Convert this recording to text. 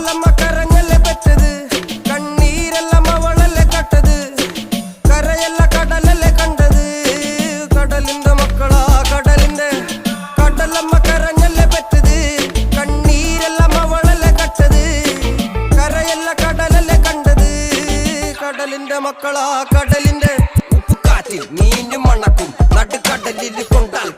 കടലമ്മ കരഞ്ഞല്ലേ പെറ്റത്, കണ്ണീരെല്ലാം അവളല്ലേ കട്ടത്, കരയല്ല കടലല്ലേ കണ്ടത്. കടലിന്റെ മക്കളാ കടലിന്റെ, കടലമ്മ കരഞ്ഞല്ലേ പെറ്റത്, കണ്ണീരെല്ലാം അവളല്ലേ കട്ടത്, കരയല്ല കടലല്ലേ കണ്ടത്. കടലിന്റെ മക്കളാ കടലിന്റെ, ഉപ്പുകാറ്റിൽ മീനും മണക്കും, നടുക്കടലിൽ കൊണ്ടാൽ